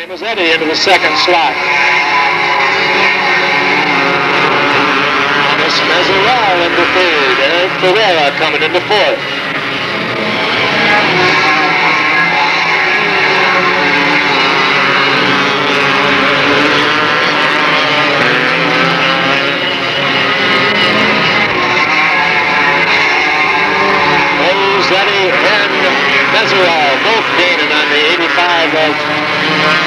Arnie Mazzetti into the second slot. Thomas Mesereau into third. Eric Ferreira coming into fourth. Mazzetti and Mesereau both gaining on the 85 of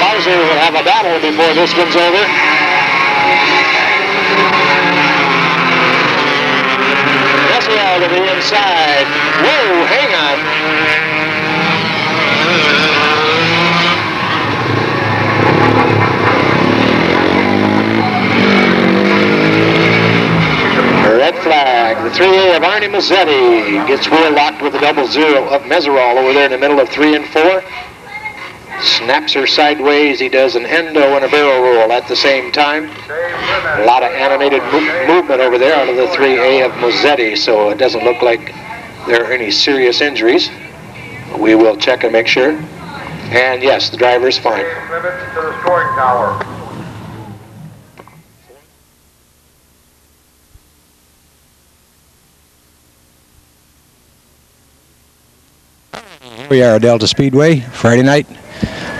Bowser. Will have a battle before this one's over. Mesereau to the inside. Whoa, hang on. Red flag. The 3A of Arnie Mazzetti gets wheel locked with the 00 of Mesereau over there in the middle of 3 and 4. Snaps her sideways. He does an endo and a barrel roll at the same time. A lot of animated movement over there out of the 3A of Mazzetti, so it doesn't look like there are any serious injuries. We will check and make sure. And yes, the driver is fine. Limits to the scoring tower. We are at Delta Speedway, Friday night,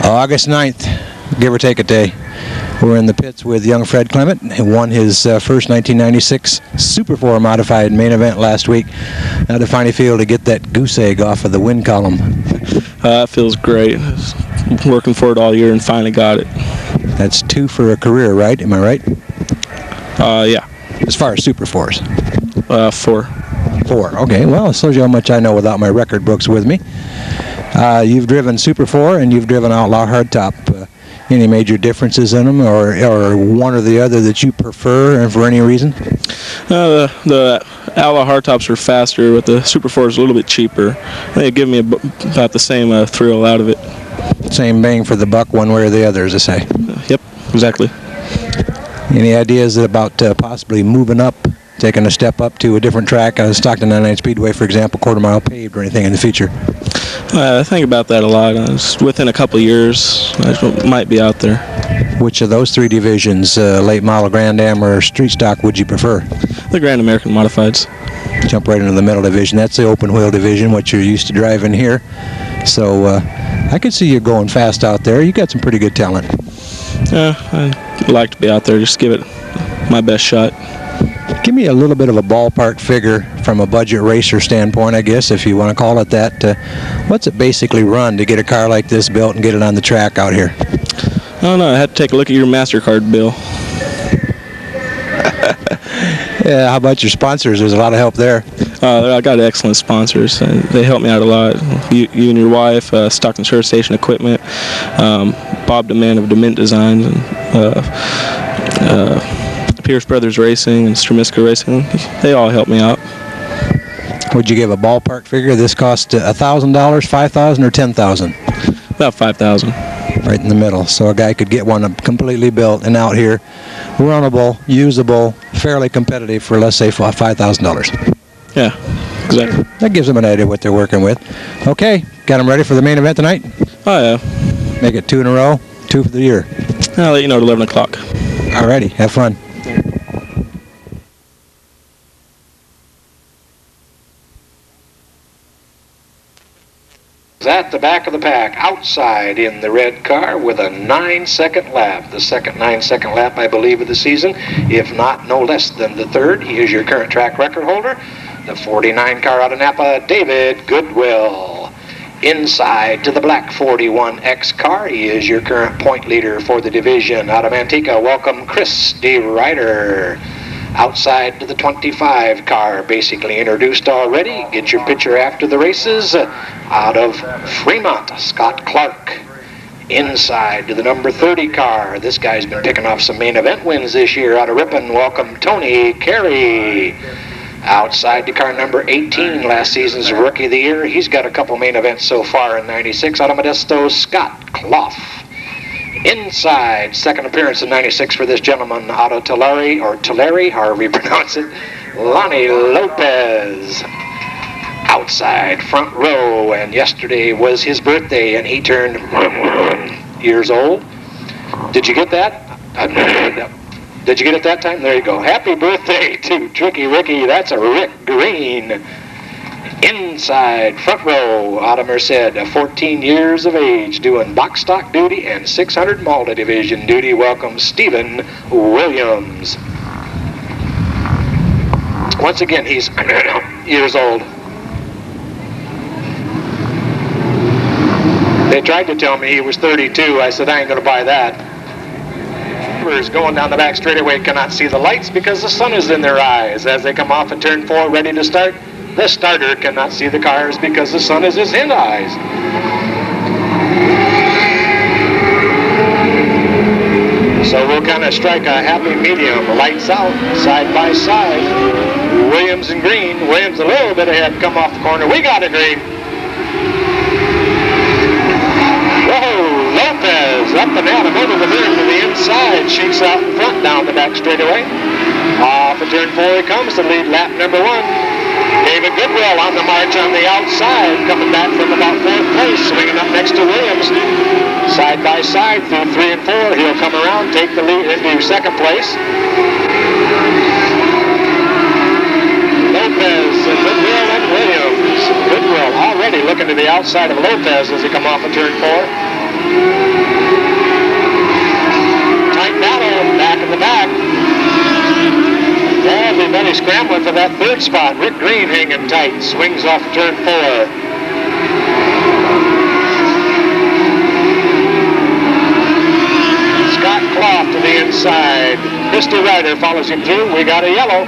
August 9th, give or take a day. We're in the pits with young Fred Clement, who won his first 1996 Super 4 modified main event last week. Now to finally feel to get that goose egg off of the win column. It feels great. Working for it all year and finally got it. That's 2 for a career, right? Am I right? Yeah. As far as Super 4s? 4. 4. Okay, well, it shows you how much I know without my record books with me. You've driven Super 4 and you've driven Outlaw Hardtop. Any major differences in them, or one or the other that you prefer, and for any reason? The Outlaw Hardtops are faster, but the Super 4 is a little bit cheaper. They give me about the same thrill out of it. Same bang for the buck, one way or the other, as I say. Yep, exactly. Any ideas about possibly moving up, taking a step up to a different track, Stockton 99 Speedway, for example, quarter-mile paved or anything in the future? I think about that a lot. Within a couple of years, I might be out there. Which of those 3 divisions, late model, Grand Am, or street stock, would you prefer? The Grand American Modifieds. Jump right into the middle division. That's the open wheel division, what you're used to driving here. So I could see you going fast out there. You got some pretty good talent. I'd like to be out there, just give it my best shot. Give me a little bit of a ballpark figure from a budget racer standpoint, I guess, if you want to call it that. What's it basically run to get a car like this built and get it on the track out here? I don't know. I had to take a look at your MasterCard bill. Yeah, how about your sponsors? There's a lot of help there. I got excellent sponsors. They help me out a lot. You and your wife, Stockton Service Station Equipment, Bob DeMint of DeMint Designs, and Pierce Brothers Racing and Stramiska Racing. They all help me out. Would you give a ballpark figure? This cost $1,000, $5,000, or $10,000? About $5,000. Right in the middle. So a guy could get one completely built and out here, runnable, usable, fairly competitive for, let's say, $5,000. Yeah, exactly. That gives them an idea what they're working with. Okay, got them ready for the main event tonight? Oh, yeah. Make it 2 in a row, 2 for the year. I'll let you know at 11 o'clock. Alrighty, have fun. At the back of the pack, outside in the red car with a 9-second lap. The second 9-second lap, I believe, of the season. If not, no less than the third. He is your current track record holder. The 49 car out of Napa, David Goodwill. Inside to the black 41X car, he is your current point leader for the division. Out of Manteca, welcome Chris DeRider. Outside to the 25 car, basically introduced already. Get your picture after the races. Out of Fremont, Scott Clark. Inside to the number 30 car. This guy's been picking off some main event wins this year. Out of Ripon, welcome Tony Carey. Outside to car number 18, last season's Rookie of the Year. He's got a couple main events so far in 96. Out of Modesto, Scott Clough. Inside, second appearance in 96 for this gentleman, out of Tulare, or Tulare, however you pronounce it, Lonnie Lopez. Outside, front row, and yesterday was his birthday, and he turned years old. Did you get that? Did you get it that time? There you go. Happy birthday to Tricky Ricky. That's a Rick Green. Inside front row out of Merced, 14 years of age, doing box stock duty and 600 multi-division duty. Welcome Stephen Williams. Once again, he's years old. They tried to tell me he was 32. I said, I ain't going to buy that. Going down the back straightaway cannot see the lights because the sun is in their eyes. As they come off at turn 4, ready to start, the starter cannot see the cars because the sun is in his eyes. So we'll kind of strike a happy medium. Lights out, side by side. Williams and Green. Williams a little bit ahead, come off the corner. We got it, Green. Whoa, Lopez up and down, over the berm to the inside. Shakes out in front, down the back straightaway. Off at turn 4 he comes to lead lap number 1. David Goodwill on the march on the outside, coming back from about 4th place, swinging up next to Williams. Side by side through 3 and 4, he'll come around, take the lead into 2nd place. Lopez and Goodwill and Williams. Goodwill already looking to the outside of Lopez as he come off of turn 4. Tight battle, back in the back. Everybody scrambling for that 3rd spot. Rick Green hanging tight, swings off turn 4. Scott Clough to the inside. Mr. Ryder follows him through. We got a yellow.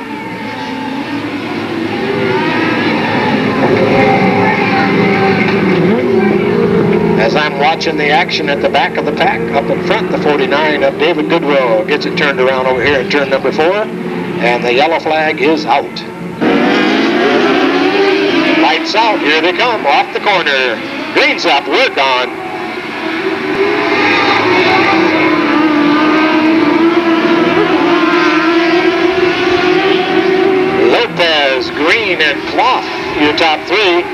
As I'm watching the action at the back of the pack, up in front, the 49 of David Goodwill gets it turned around over here at turn number 4, and the yellow flag is out. Lights out, here they come, off the corner. Green's up, we're gone. Lopez, Green, and Clough, your top 3.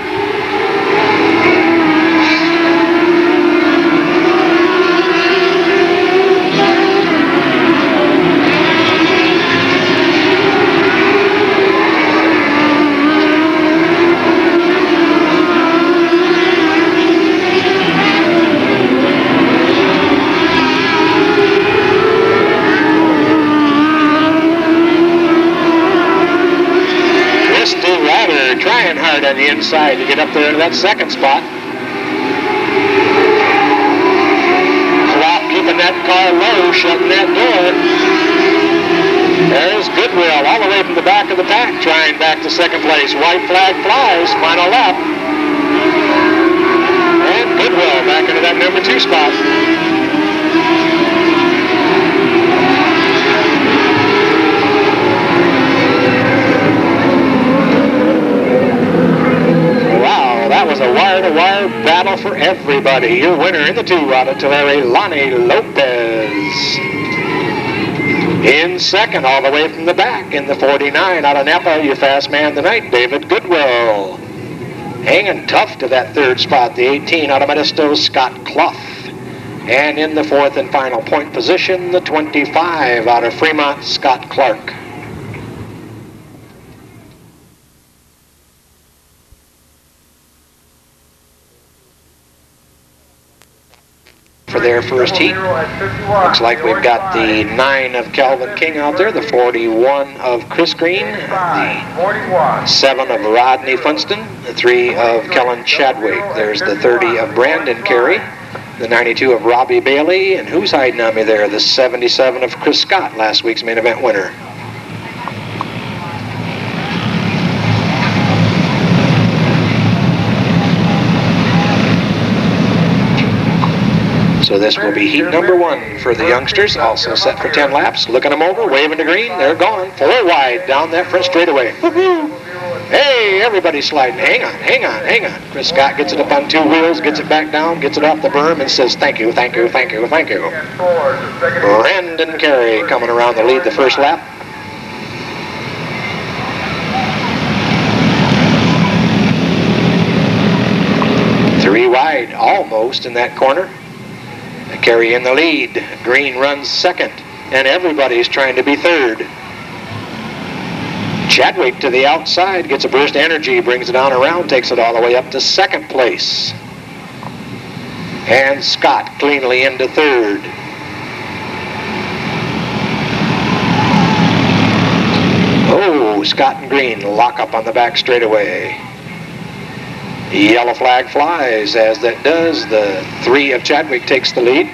Trying hard on the inside to get up there to that 2nd spot. Clough keeping that car low, shutting that door. There's Goodwill all the way from the back of the pack, trying back to 2nd place. White flag flies, final lap. And Goodwill back into that number 2 spot. That was a wire-to-wire battle for everybody. Your winner in the 2 out of Tulare, Lonnie Lopez. In 2nd, all the way from the back, in the 49 out of Napa, your fast man tonight, David Goodwill. Hanging tough to that 3rd spot, the 18 out of Modesto, Scott Clough. And in the 4th and final point position, the 25 out of Fremont, Scott Clark. For their first heat. Looks like we've got the 9 of Calvin King out there, the 41 of Chris Green, the 7 of Rodney Funston, the 3 of Kellen Chadwick. There's the 30 of Brandon Carey, the 92 of Robbie Bailey, and who's hiding on me there? The 77 of Chris Scott, last week's main event winner. So this will be heat number 1 for the youngsters, also set for 10 laps. Looking them over, waving to Green, they're gone. 4 wide down that front straightaway. Hey, everybody's sliding. Hang on, hang on, hang on. Chris Scott gets it up on 2 wheels, gets it back down, gets it off the berm, and says thank you, thank you, thank you, thank you. Brandon Carey coming around to lead the first lap. Three wide, almost in that corner. Carey in the lead. Green runs second, and everybody's trying to be third. Chadwick to the outside, gets a burst energy, brings it on around, takes it all the way up to second place. And Scott cleanly into third. Oh, Scott and Green lock up on the back straightaway. Yellow flag flies. As that does, the 3 of Chadwick takes the lead.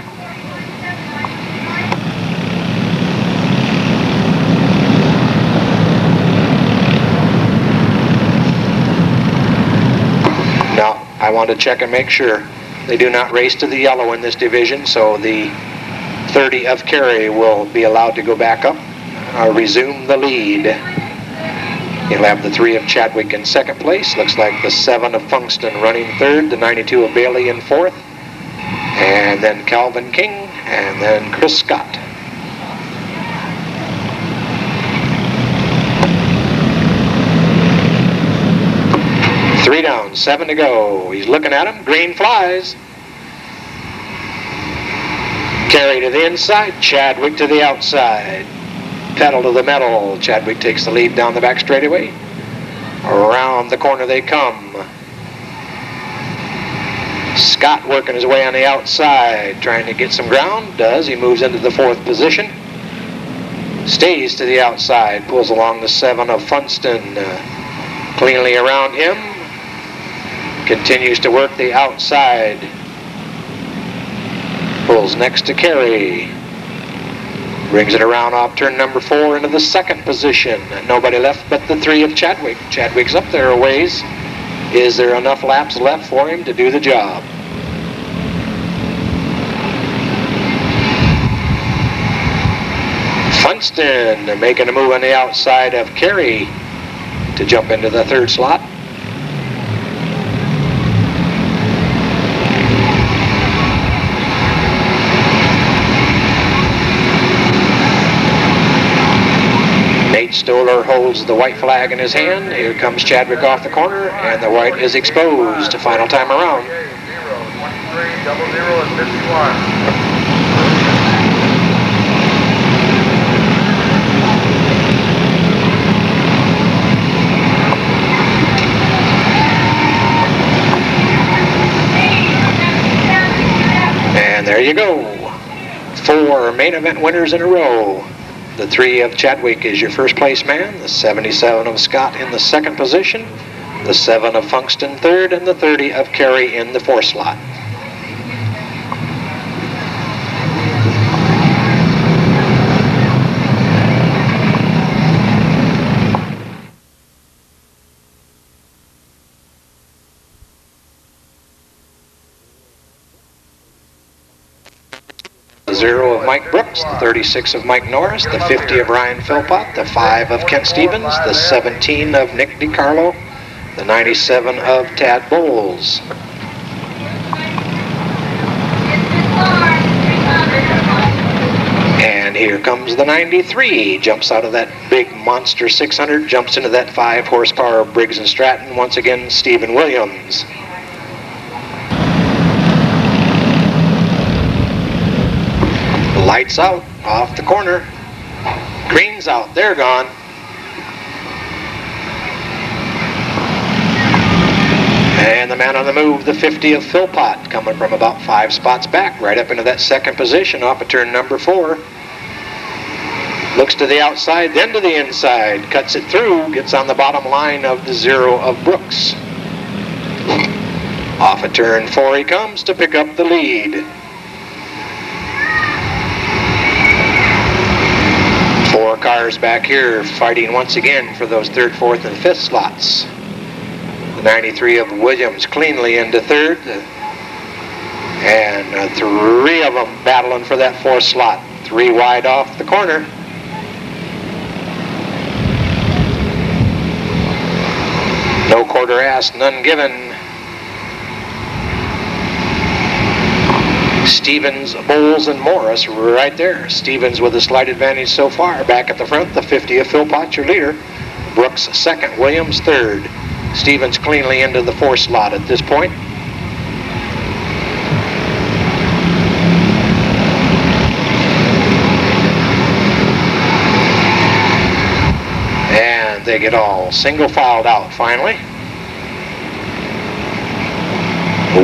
Now, I want to check and make sure they do not race to the yellow in this division, so the 30 of Carey will be allowed to go back up, resume the lead. He'll have the 3 of Chadwick in second place. Looks like the 7 of Funkston running third, the 92 of Bailey in fourth, and then Calvin King, and then Chris Scott. Three down, 7 to go. He's looking at him. Green flies. Carey to the inside, Chadwick to the outside. Pedal to the metal. Chadwick takes the lead down the back straightaway. Around the corner they come. Scott working his way on the outside, trying to get some ground. Does. He moves into the 4th position. Stays to the outside, pulls along the 7 of Funston. Cleanly around him. Continues to work the outside. Pulls next to Carey. Brings it around off turn number 4 into the 2nd position. Nobody left but the 3 of Chadwick. Chadwick's up there a ways. Is there enough laps left for him to do the job? Funston making a move on the outside of Carey to jump into the 3rd slot. Stoller holds the white flag in his hand. Here comes Chadwick off the corner, and the white is exposed. Final time around. 0, 23, 00, and 51. And there you go. 4 main event winners in a row. The 3 of Chadwick is your first place man, the 77 of Scott in the 2nd position, the 7 of Funkston 3rd, and the 30 of Carey in the 4th slot. The 0 of Mike Brooks, the 36 of Mike Norris, the 50 of Ryan Philpott, the 5 of Kent Stevens, the 17 of Nick DiCarlo, the 97 of Tad Bowles. And here comes the 93, jumps out of that big monster 600, jumps into that 5 horsepower Briggs & Stratton, once again Stephen Williams. Lights out, off the corner. Green's out, they're gone. And the man on the move, the 50 of Philpott, coming from about 5 spots back, right up into that 2nd position off of turn number 4. Looks to the outside, then to the inside, cuts it through, gets on the bottom line of the 0 of Brooks. Off of turn 4 he comes to pick up the lead. 4 cars back here fighting once again for those 3rd, 4th, and 5th slots. The 93 of Williams cleanly into 3rd, and 3 of them battling for that 4th slot. 3 wide off the corner. No quarter asked, none given. Stevens, Bowles, and Morris right there. Stevens with a slight advantage so far. Back at the front, the 50 of Philpott, your leader. Brooks 2nd, Williams 3rd. Stevens cleanly into the 4th slot at this point. get all single filed out finally.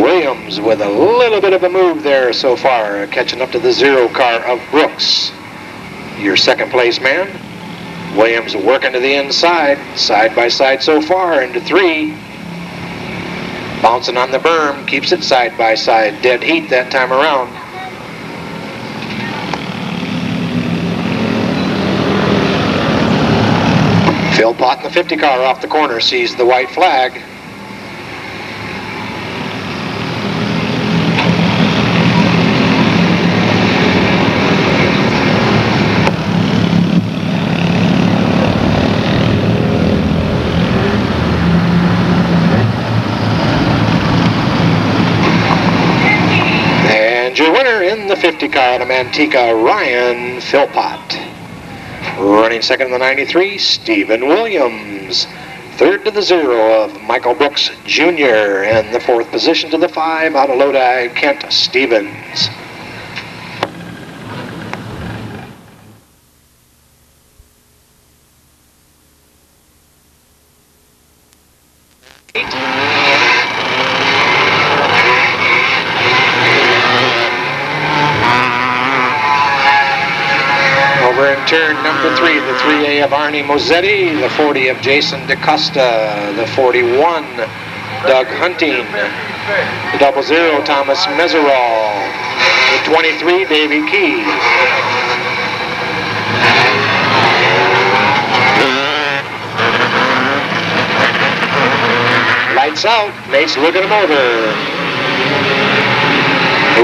Williams with a little bit of a move there so far, catching up to the 0 car of Brooks. Your second place man. Williams working to the inside, side by side so far, into 3. Bouncing on the berm, keeps it side by side. Dead heat that time around. Philpott in the 50 car off the corner sees the white flag. And your winner in the 50 car out of Manteca, Ryan Philpott. Running second in the 93, Stephen Williams. Third to the 0 of Michael Brooks Jr. And the 4th position to the 5 out of Lodi, Kent Stevens. Over in turn number 3, the 3A of Arnie Mosetti, the 40 of Jason DeCosta, the 41, Doug Hunting, the 00, Thomas Meserol, the 23, Davey Key. Lights out, Nate's looking him over.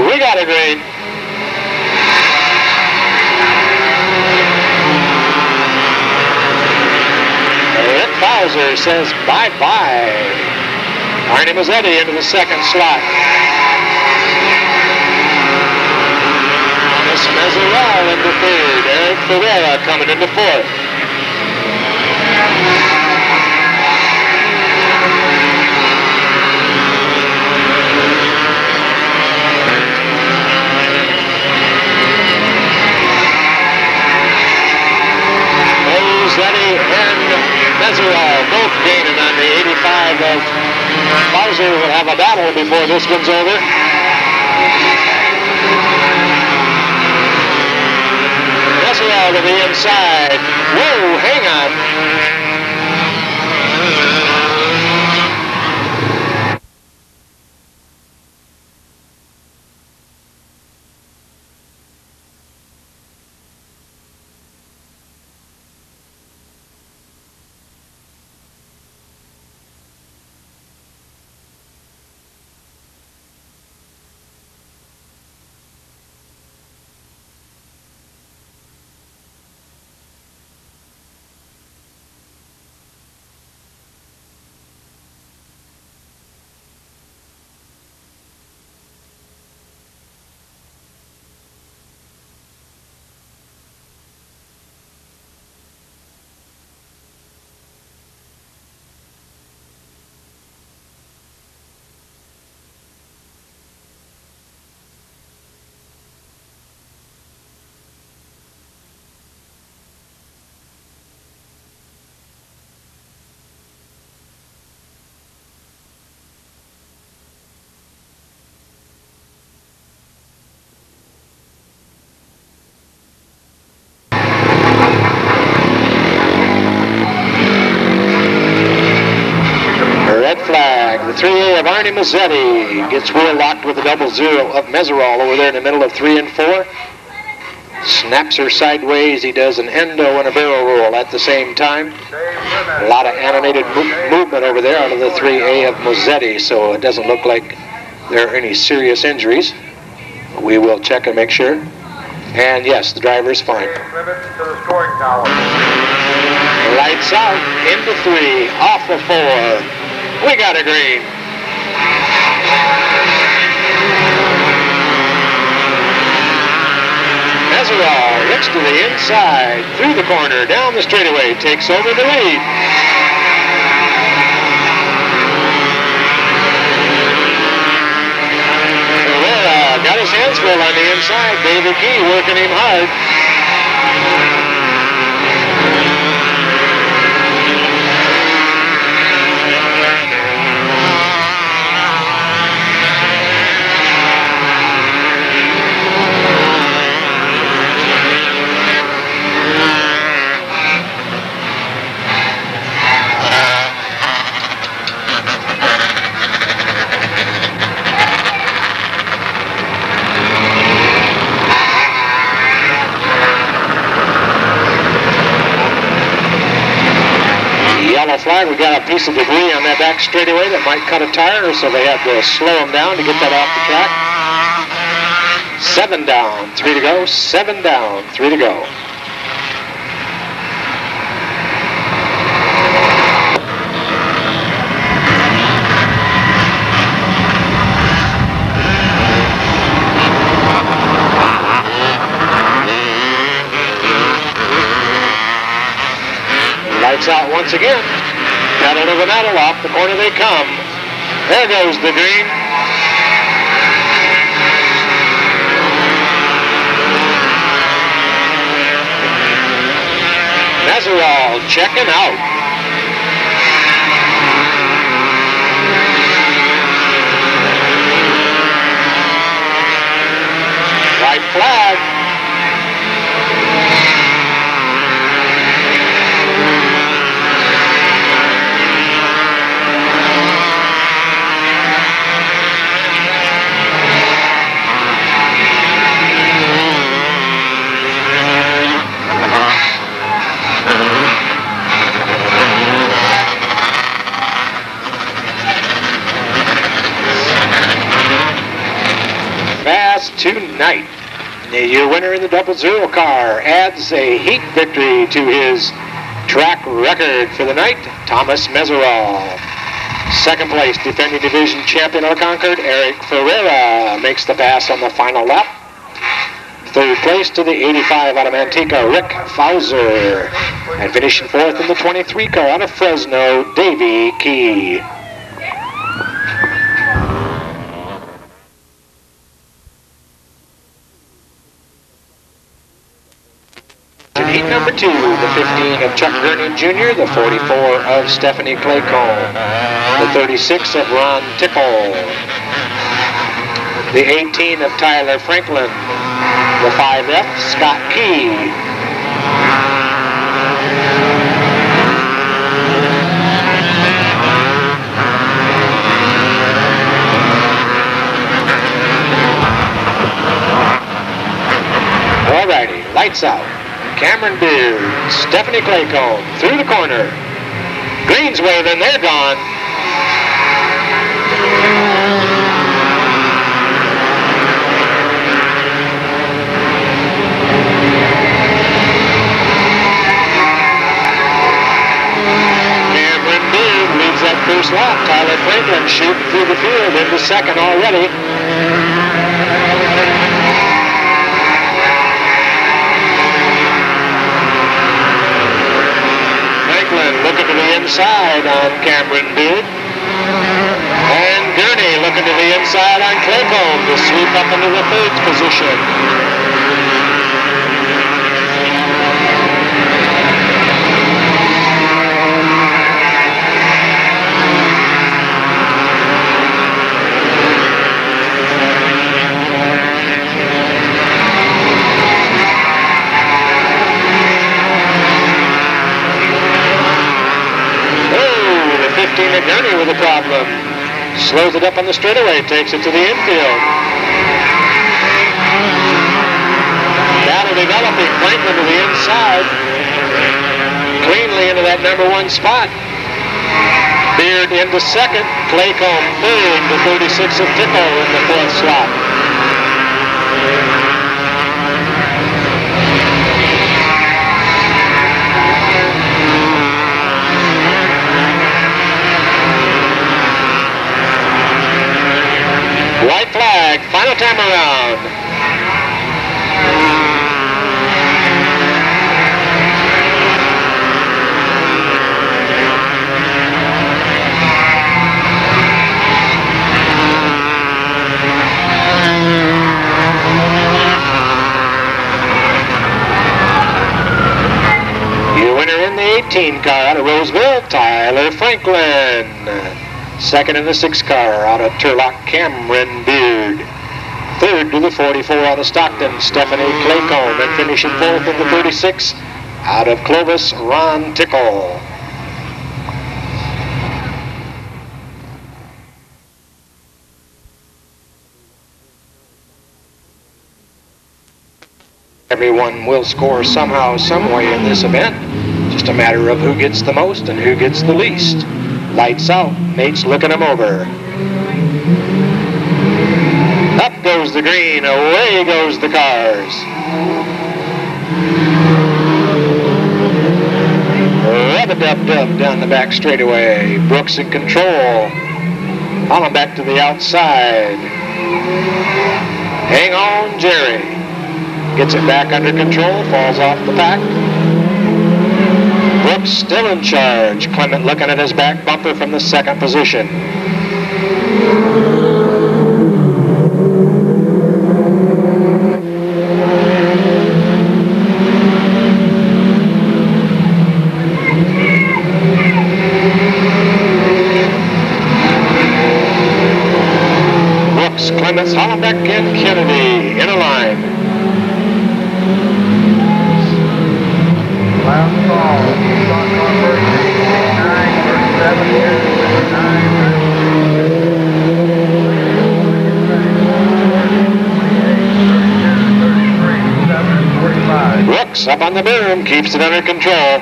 We got a green. Bowser says bye-bye. Arnie Mazzetti into the 2nd slot. Thomas Meserol into 3rd. Eric Ferreira coming into 4th. Mazzetti and Meserol both gaining on the 85 of Bowser. Will have a battle before this one's over. Meserol to the inside. Whoa, hang on. Flag. The 3A of Arnie Mazzetti gets wheel locked with the 00 of Meserol over there in the middle of 3 and 4. Snaps her sideways. He does an endo and a barrel roll at the same time. A lot of animated movement over there out of the 3A of Mazzetti, so it doesn't look like there are any serious injuries. We will check and make sure. And yes, the driver is fine. Lights out, into 3, off of 4. We got a green. Meserol looks to the inside, through the corner, down the straightaway, takes over the lead. Ferreira got his hands full on the inside. David Key working him hard. a piece of debris on that back straightaway that might cut a tire, so they had to slow him down to get that off the track. 7 down, 3 to go. 7 down, 3 to go. Lights out once again. Pedal to the metal, off the corner they come. There goes the green. Meserol checking out. White flag. Tonight, your winner in the 00 car adds a heat victory to his track record for the night, Thomas Meserol. Second place, defending division champion of Concord, Eric Ferreira, makes the pass on the final lap. Third place to the 85 out of Manteca, Rick Fauser. And finishing fourth in the 23 car out of Fresno, Davey Key. Heat number 2, the 15 of Chuck Gurney Jr., the 44 of Stephanie Claycomb, the 36 of Ron Tickle, the 18 of Tyler Franklin, the 5F, Scott Key, alrighty, lights out. Cameron Beard, Stephanie Claycomb, through the corner. Green's waving, they're gone. Cameron Beard leads that first lap. Tyler Franklin shooting through the field into second already. Looking to the inside on Cameron Beard. And Gurney looking to the inside on Claycomb to sweep up into the third position. Gurney with a problem. Slows it up on the straightaway, takes it to the infield. Battle developing, Franklin to the inside. Cleanly into that number 1 spot. Beard into second, Claycomb third, the 36 of Tickle in the 4th slot. White flag, final time around. Your winner in the 18 car out of Roseville, Tyler Franklin. Second in the 6 car out of Turlock, Cameron Beard. Third to the 44 out of Stockton, Stephanie Claycomb. And finishing fourth in the 36 out of Clovis, Ron Tickle. Everyone will score somehow, some way in this event. Just a matter of who gets the most and who gets the least. Lights out. Nate's looking him over. Up goes the green. Away goes the cars. Rub-a-dub-dub down the back straightaway. Brooks in control. Hollenbeck to the outside. Hang on, Jerry. Gets it back under control. Falls off the pack. Brooks still in charge. Clement looking at his back bumper from the second position. Brooks, Clements, Hollenbeck, and Kennedy in a line. Last call. Stock car first, 9, 37, 39, 38, 32, 33, 7, 45. Brooks up on the berm, keeps it under control.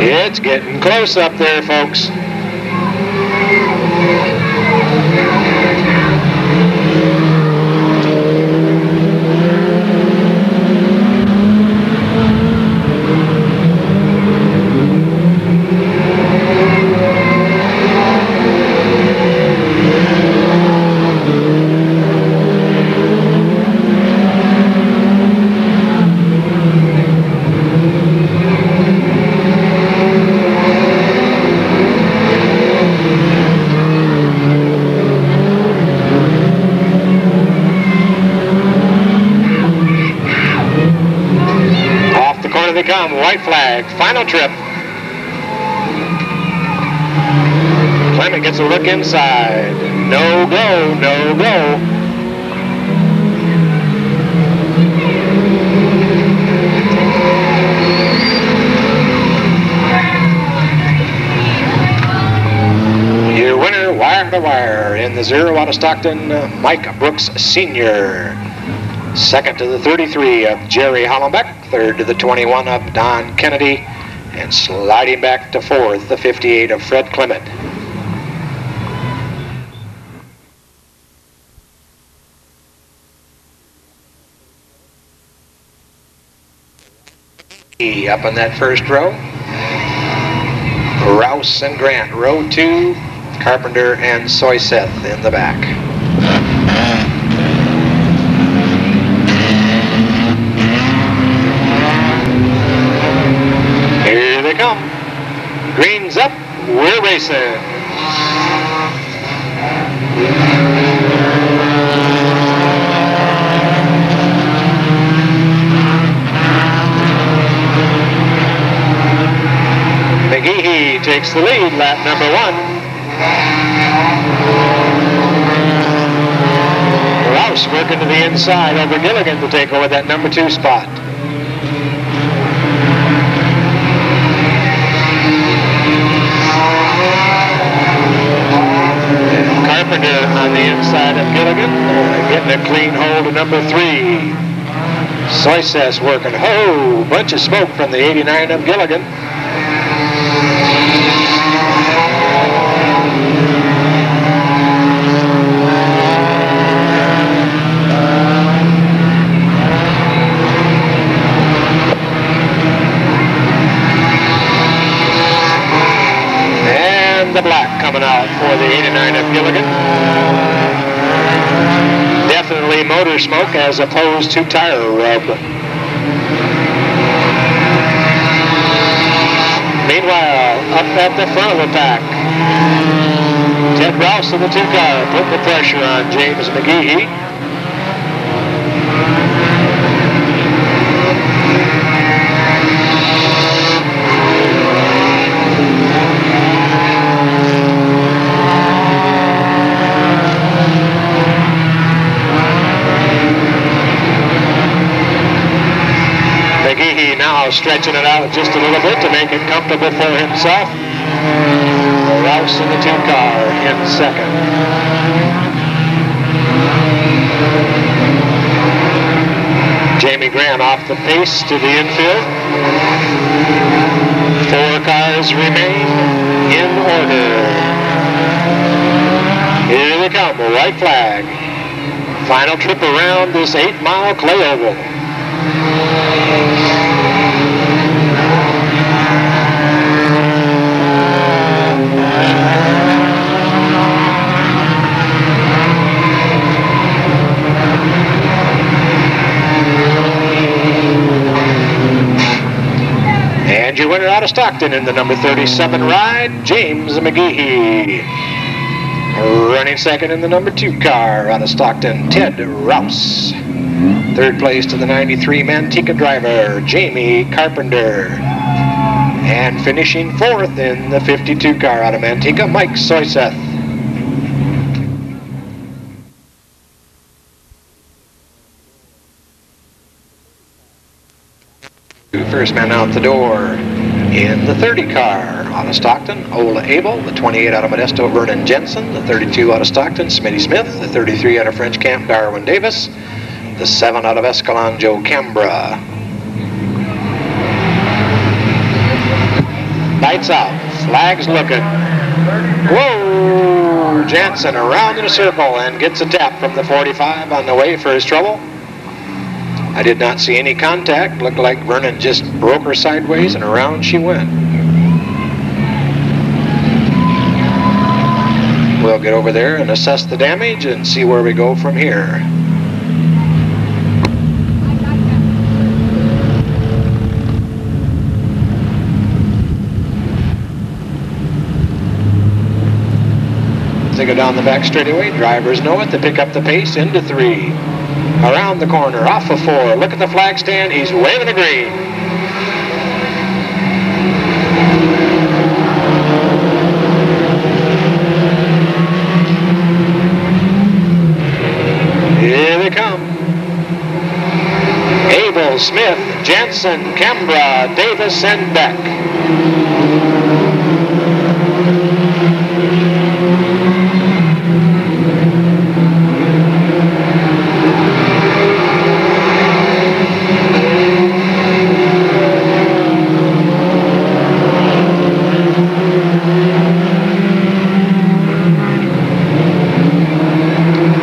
It's getting close up there, folks. They come, white flag, final trip. Clement gets a look inside. No go, no go. Your winner, wire to wire, in the 0 out of Stockton, Mike Brooks Sr. Second to the 33 of Jerry Hollenbeck. Third to the 21 of Don Kennedy, and sliding back to fourth, the 58 of Fred Clement. Up in that first row, Rouse and Grant. Row 2, Carpenter and Soyseth in the back. Here they come. Green's up. We're racing. McGehee takes the lead, lap number 1. Rouse working to the inside over Gilligan to take over that number 2 spot. Carpenter on the inside of Gilligan, getting a clean hold of number 3. Soyseth working. Oh, bunch of smoke from the 89 of Gilligan. The black coming out for the 89 of Gilligan. Definitely motor smoke as opposed to tire rub. Meanwhile, up at the front of the pack, Ted Rouse in the 2 car putting the pressure on James McGehee. McGehee now stretching it out just a little bit to make it comfortable for himself. Rouse in the 2 car in second. Jamie Grant off the pace to the infield. 4 cars remain in order. Here they come, a white flag. Final trip around this 8-mile clay oval. And your winner out of Stockton in the number 37 ride, James McGehee. Running second in the number 2 car out of Stockton, Ted Rouse. Third place to the 93 Manteca driver, Jamie Carpenter. And finishing 4th in the 52 car out of Manteca, Mike Soyseth. First man out the door in the 30 car out of Stockton, Ola Abel. The 28 out of Modesto, Vernon Jensen. The 32 out of Stockton, Smitty Smith. The 33 out of French Camp, Darwin Davis. The 7 out of Escalon, Joe Cambra. Lights out, flags looking. Whoa! Jensen around in a circle and gets a tap from the 45 on the way for his trouble. I did not see any contact. Looked like Vernon just broke her sideways and around she went. We'll get over there and assess the damage and see where we go from here. They go down the back straightaway. Drivers know it. They pick up the pace into 3. Around the corner, off of 4. Look at the flag stand. He's waving the green. Here they come. Abel, Smith, Jensen, Cambra, Davis, and Beck.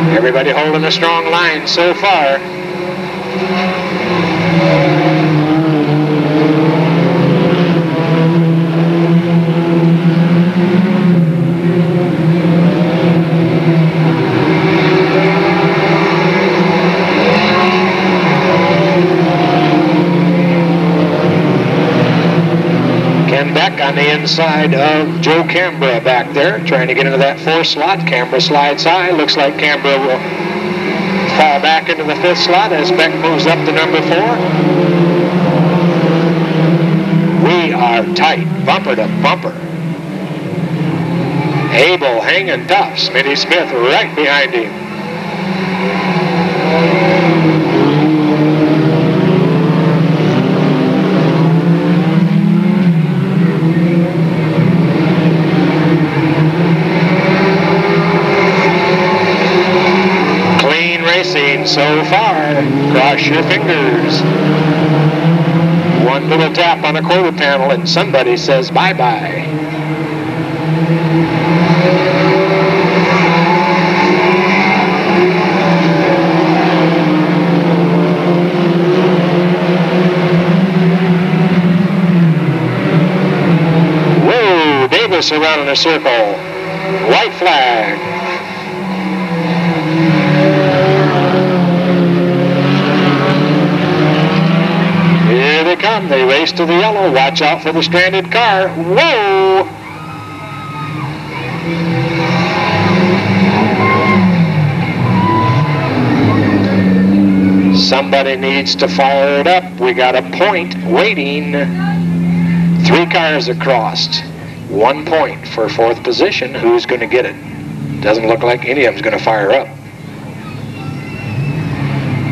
Everybody holding a strong line so far. Ken Beck on the inside of Joe Cambra back there, trying to get into that 4th slot. Cambra slides high. Looks like Cambra will fall back into the 5th slot as Beck moves up to number 4. We are tight, bumper to bumper. Abel hanging tough. Smitty Smith right behind him. So far, cross your fingers. One little tap on a quarter panel and somebody says bye-bye. Whoa, Davis around in a circle. White flag. Here they come. They race to the yellow. Watch out for the stranded car. Whoa! Somebody needs to fire it up. We got a point waiting. 3 cars across. 1 point for 4th position. Who's going to get it? Doesn't look like any of them's going to fire up.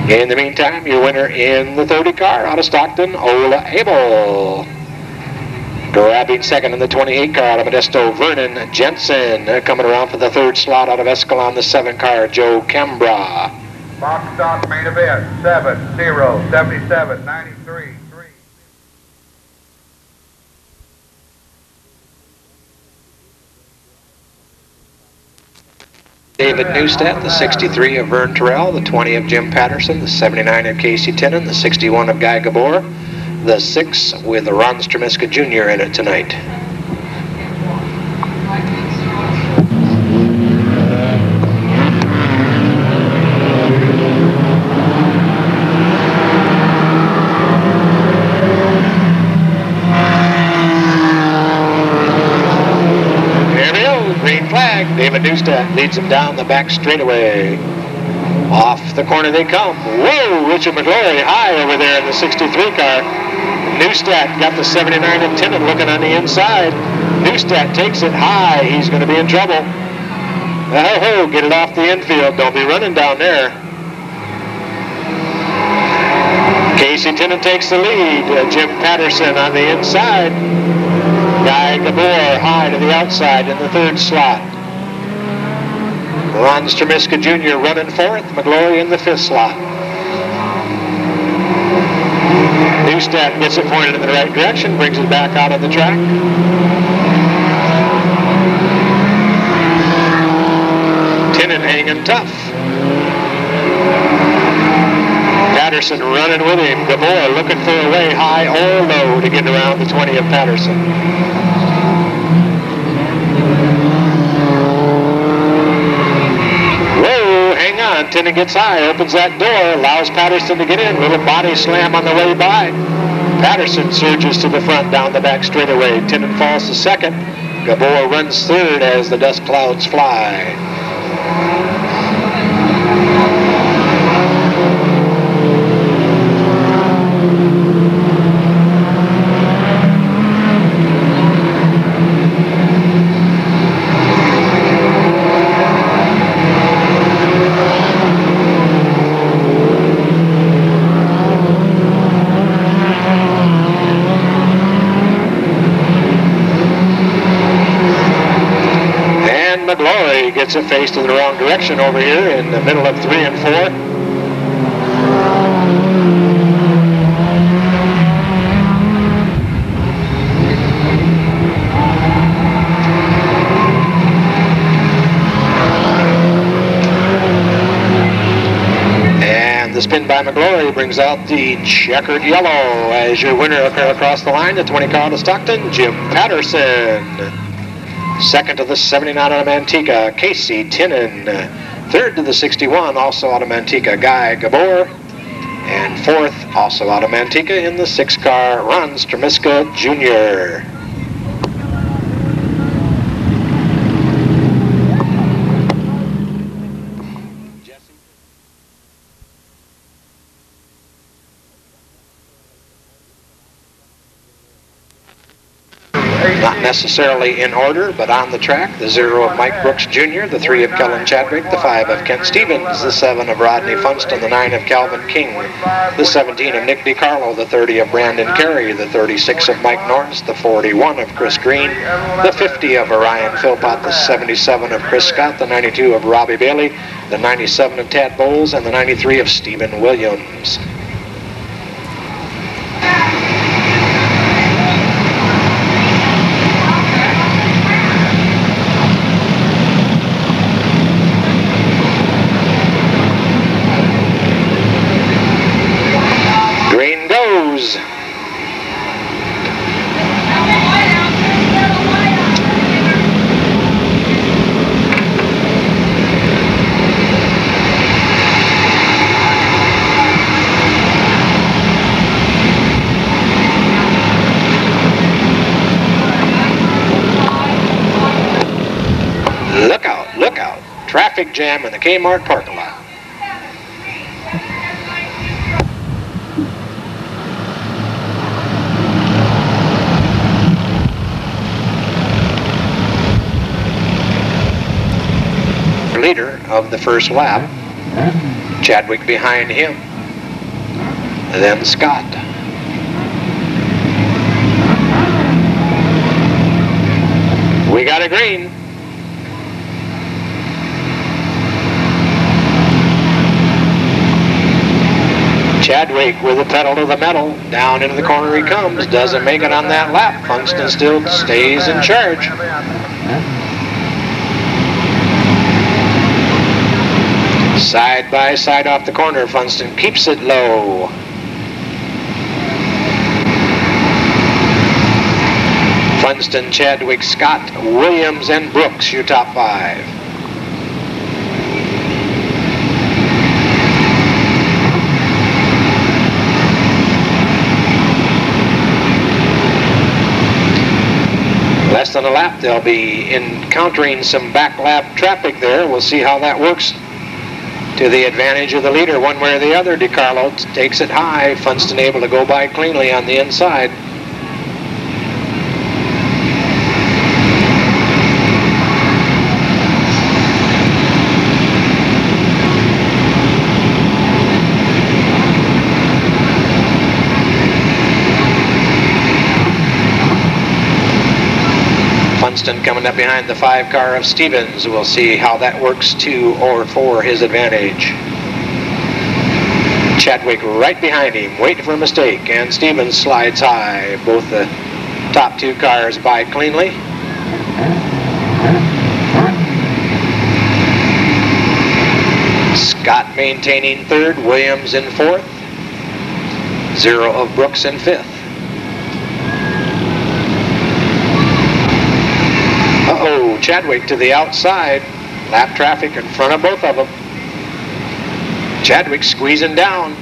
In the meantime, your winner in the 30 car out of Stockton, Ola Abel. Grabbing second in the 28 car out of Modesto, Vernon Jensen. Coming around for the 3rd slot out of Escalon, the 7 car, Joe Cambra. Box stock main event, 7-0-77-93. David Neustadt, the 63 of Vern Terrell, the 20 of Jim Patterson, the 79 of Casey Tinnen, the 61 of Guy Gabor, the 6 with Ron Stremiska Jr. in it tonight. David Neustadt leads him down the back straightaway. Off the corner they come. Whoa, Richard McGlory high over there in the 63 car. Neustadt got the 79 of Tinnen looking on the inside. Neustadt takes it high. He's going to be in trouble. Oh, get it off the infield. Don't be running down there. Casey Tinnen takes the lead. Jim Patterson on the inside. Guy Gabor high to the outside in the third slot. Ron Stremiska Jr. running fourth, McGlory in the fifth slot. Neustadt gets it pointed in the right direction, brings it back out of the track. Tinnen hanging tough. Patterson running with him. Gabor looking for a way high or low to get around the 20 of Patterson. Tinnen gets high, opens that door, allows Patterson to get in. Little body slam on the way by. Patterson surges to the front down the back straightaway. Tinnen falls to second. Gabor runs third as the dust clouds fly. Gets it faced in the wrong direction over here in the middle of 3 and 4. And the spin by McGlory brings out the checkered yellow as your winner across the line, the 20 car to Stockton, Jim Patterson. Second to the 79 out of Manteca, Casey Tinnen. Third to the 61, also out of Manteca, Guy Gabor. And fourth, also out of Manteca in the 6 car, Ron Stremiska Jr. Not necessarily in order, but on the track, the 0 of Mike Brooks Jr., the 3 of Kellen Chadwick, the 5 of Kent Stevens, the 7 of Rodney Funston, the 9 of Calvin King, the 17 of Nick DiCarlo, the 30 of Brandon Carey, the 36 of Mike Norris, the 41 of Chris Green, the 50 of Orion Philpott, the 77 of Chris Scott, the 92 of Robbie Bailey, the 97 of Tad Bowles, and the 93 of Stephen Williams. Look out. Traffic jam in the Kmart parking lot. Leader of the first lap, Chadwick behind him, then Scott. We got a green. Chadwick with the pedal to the metal. Down into the corner he comes. Doesn't make it on that lap. Funston still stays in charge. Side by side off the corner. Funston keeps it low. Funston, Chadwick, Scott, Williams, and Brooks, your top 5. Less than a lap, they'll be encountering some back lap traffic there. We'll see how that works to the advantage of the leader one way or the other. DiCarlo takes it high. Funston able to go by cleanly on the inside. Funston coming up behind the 5 car of Stevens. We'll see how that works to or for his advantage. Chadwick right behind him, waiting for a mistake, and Stevens slides high. Both the top 2 cars by cleanly. Scott maintaining 3rd, Williams in 4th, 0 of Brooks in 5th. Uh-oh, Chadwick to the outside. Lap traffic in front of both of them. Chadwick squeezing down.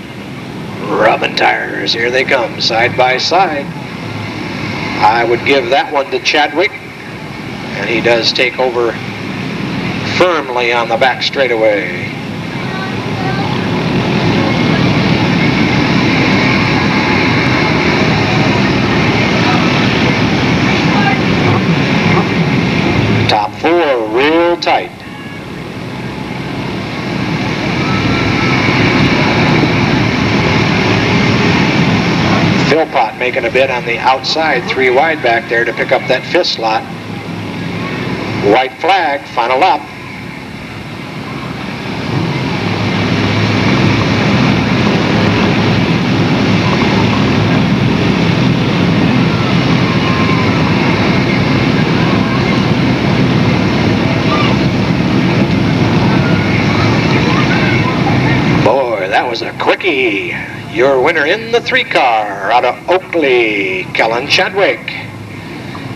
Rubbing tires. Here they come, side by side. I would give that one to Chadwick. And he does take over firmly on the back straightaway. Top 4 real tight. Philpott making a bid on the outside, 3 wide back there to pick up that 5th slot. White flag, final lap. That was a quickie. Your winner in the 3 car out of Oakley, Kellen Chadwick.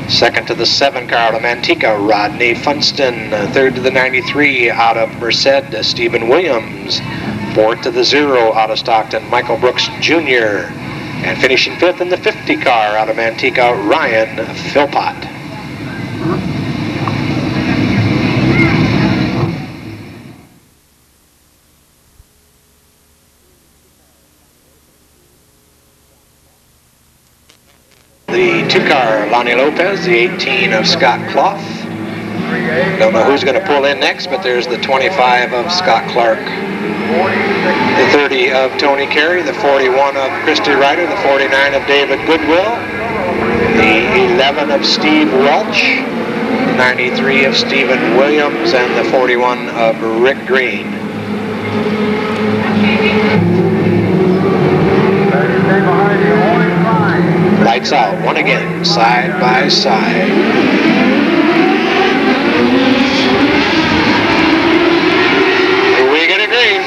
Second to the 7 car out of Manteca, Rodney Funston. Third to the 93 out of Merced, Stephen Williams. Fourth to the 0 out of Stockton, Michael Brooks Jr. And finishing 5th in the 50 car out of Manteca, Ryan Philpott. The 2 car, Lonnie Lopez, the 18 of Scott Clough. Don't know who's going to pull in next, but there's the 25 of Scott Clark, the 30 of Tony Carey, the 41 of Christy Ryder, the 49 of David Goodwill, the 11 of Steve Welch, the 93 of Stephen Williams, and the 41 of Rick Green. Lights out, one again, side by side. We get a green.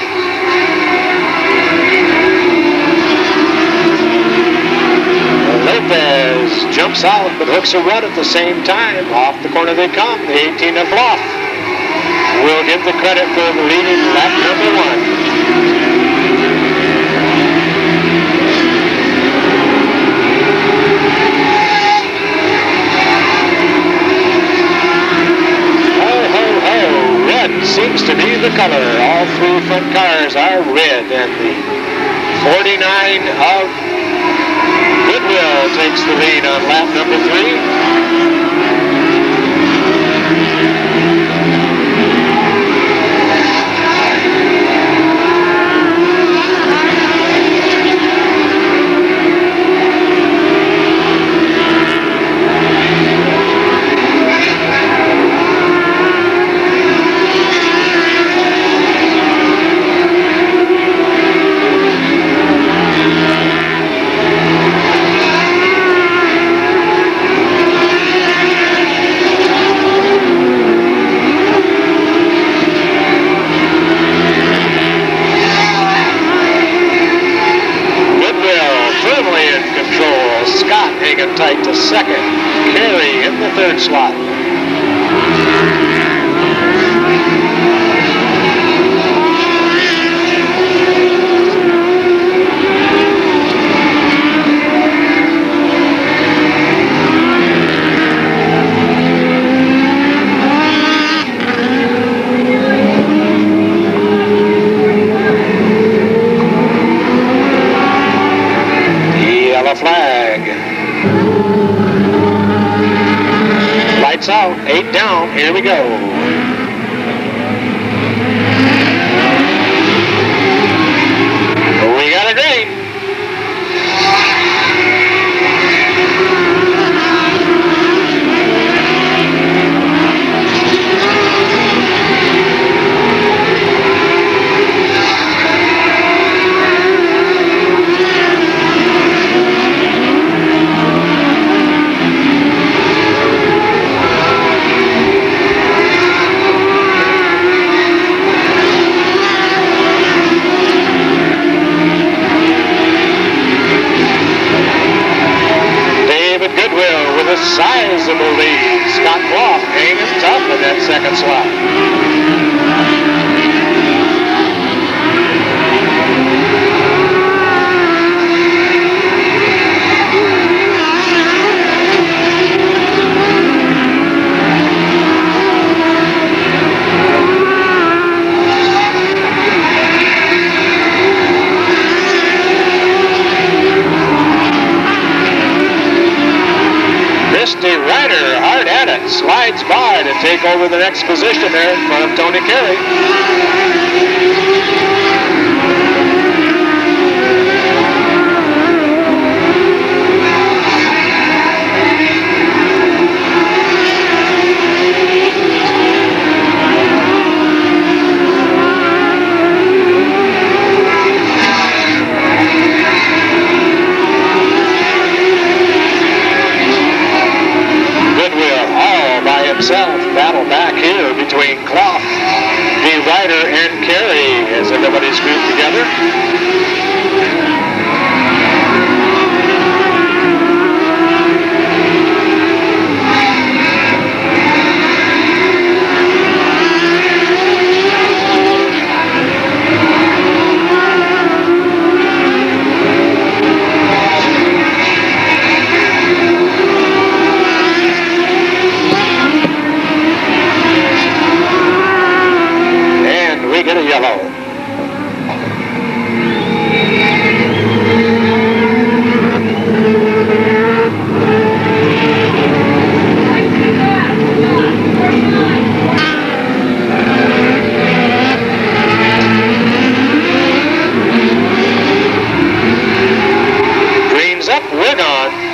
Lopez jumps out but hooks a run at the same time. Off the corner they come, the 18 of Clough. We'll give the credit for the leading lap number 1. Seems to be the color. All 3 front cars are red, and the 49 of Goodwill takes the lead on lap number 3. hanging tight to second. Carey in the third slot. Flag. Lights out, 8 down, here we go. We got a green. Sizable lead. Scott Clough hanging tough in that second slot. Ryder, hard at it, slides by to take over the next position there in front of Tony Carey. Himself battle back here between Clough, Ryder, and Carey as everybody's grouped together. Get a yellow. Green's up, we're gone.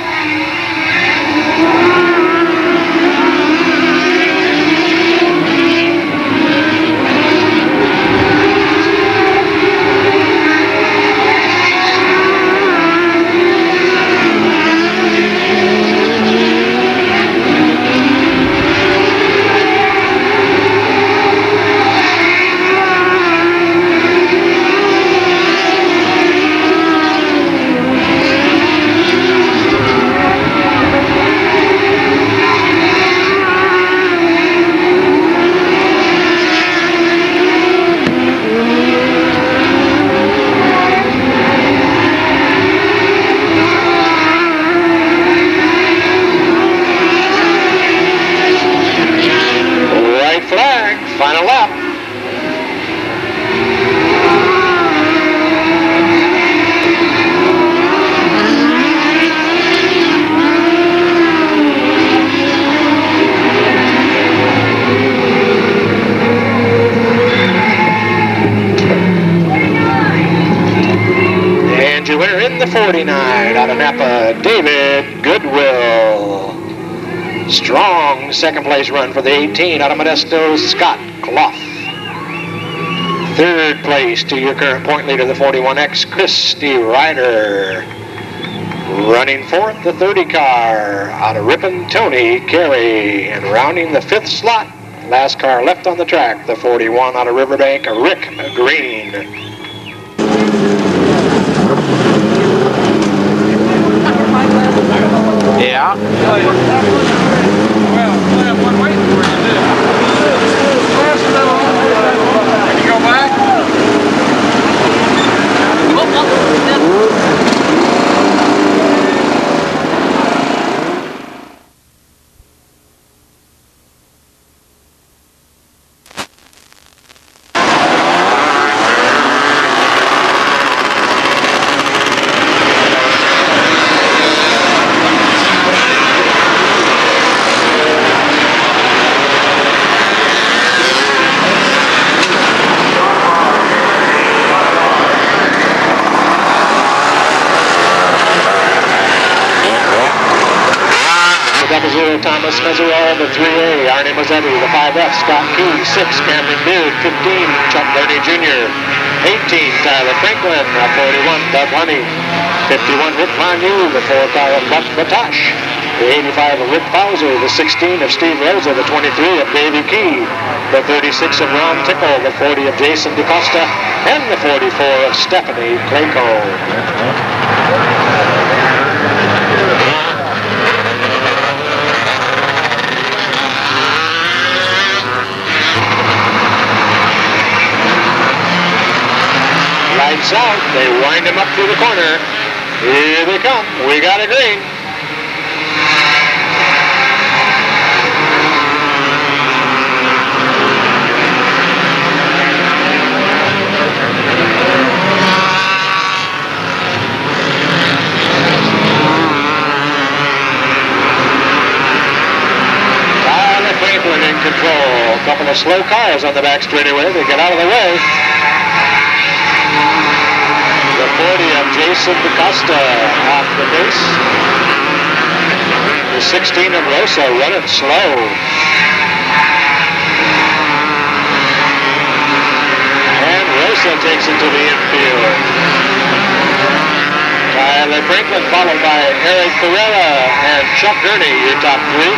Final lap. And your winner in the 49 out of Napa, David Goodwill. Strong second place run for the 18 out of Modesto, Scott Clough. Third place to your current point leader, the 41X, Christy Ryder. Running fourth, the 30 car out of Ripon, Tony Carey. And rounding the fifth slot, last car left on the track, the 41 out of Riverbank, Rick Green. 0, Thomas Meserol, the 3A, Arnie Mazzetti, the 5F, Scott Key, 6, Cameron Beard, 15, Chuck Gurney Jr., 18, Tyler Franklin, 41, Doug Honey, 51, Rick Lanu, the 4 car of Buck Batash, the 85 of Rick Bowser, the 16 of Steve Rosa, the 23 of Davey Key, the 36 of Ron Tickle, the 40 of Jason DeCosta, and the 44 of Stephanie Clayco. Lights out, they wind him up through the corner. Here they come, we got a green. Tyler Franklin in control. A couple of slow cars on the back straightaway, they get out of the way. The 40 of Jason DeCosta off the base. The 16 of Rosa running slow. And Rosa takes it to the infield. Tyler Franklin followed by Eric Ferreira and Chuck Gurney, your top three.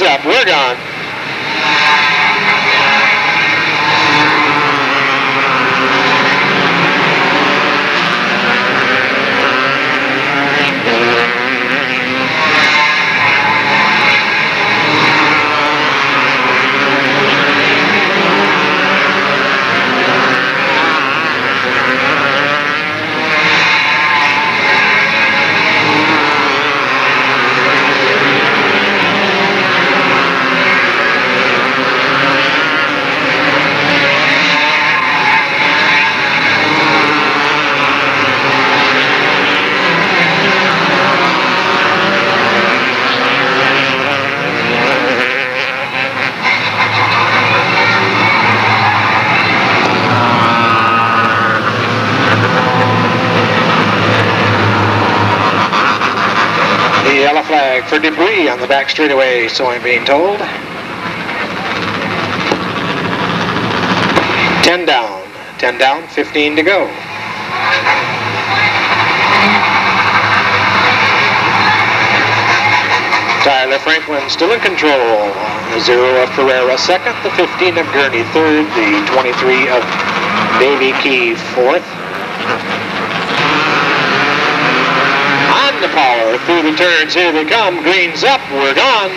Up, we're gone. Yellow flag for debris on the back straightaway, so I'm being told. 10 down, 15 to go. Tyler Franklin still in control. The 0 of Ferreira second, the 15 of Gurney third, the 23 of Davey Key fourth. The power through the turns, here they come, green's up, we're gone.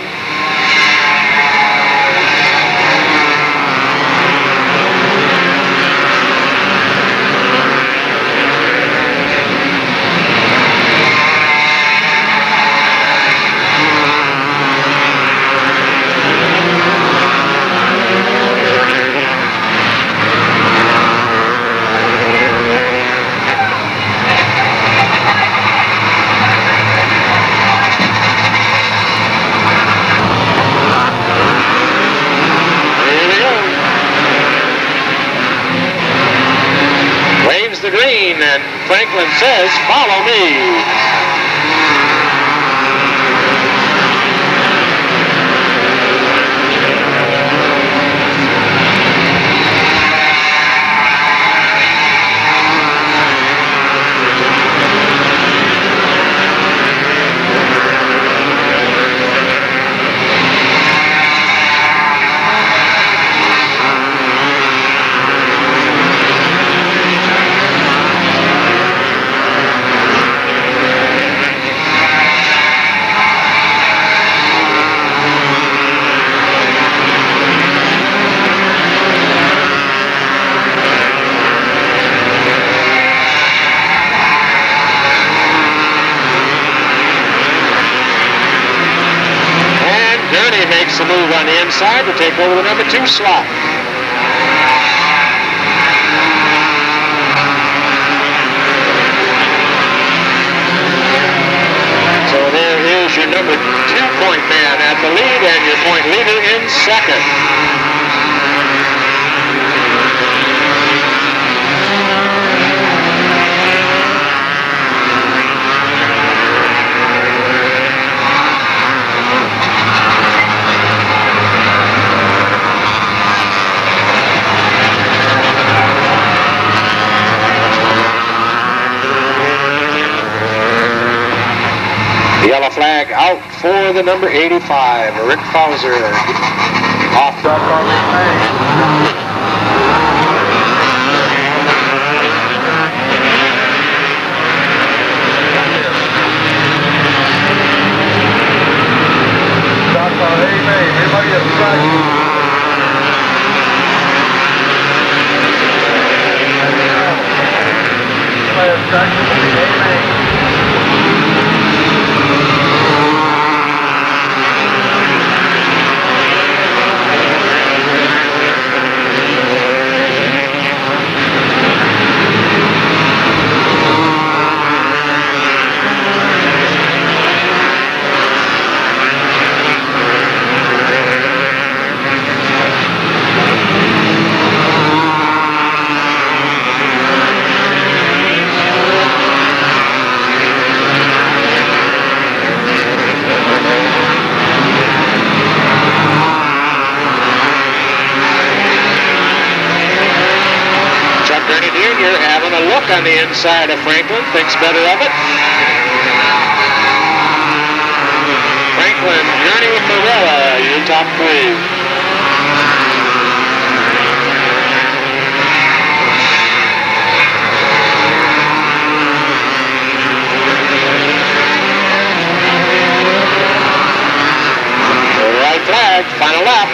The green, and Franklin says, "Follow me." Gurney makes the move on the inside to take over the number 2 slot. So there is your number 2-point man at the lead and your point leader in second. Yellow flag out for the number 85, Rick Fauser. Off. On the inside of Franklin, thinks better of it. Franklin, Gurney, Ferrera, your top 3. Right flag, final lap.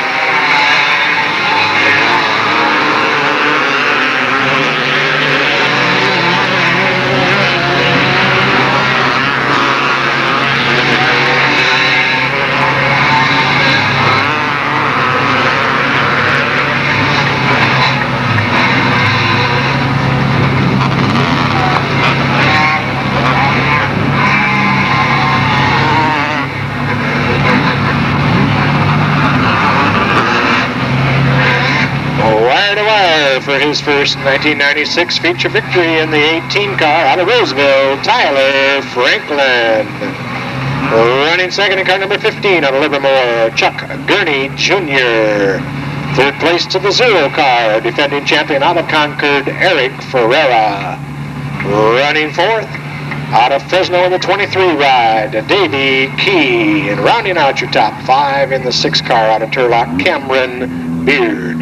For his first 1996 feature victory in the 18 car out of Roseville, Tyler Franklin. Running second in car number 15 out of Livermore, Chuck Gurney Jr. Third place to the 0 car, defending champion out of Concord, Eric Ferrera. Running fourth out of Fresno in the 23 ride, Davey Key. And rounding out your top 5 in the 6 car out of Turlock, Cameron Beard.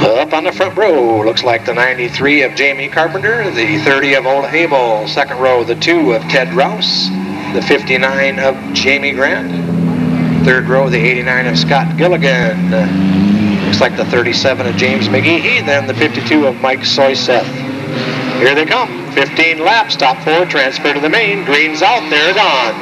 Up on the front row, looks like the 93 of Jamie Carpenter, the 30 of Ola Abel, second row, the 2 of Ted Rouse, the 59 of Jamie Grant, third row, the 89 of Scott Gilligan, looks like the 37 of James McGehee, then the 52 of Mike Soyseth. Here they come, 15 laps, top 4, transfer to the main, green's out, they're gone.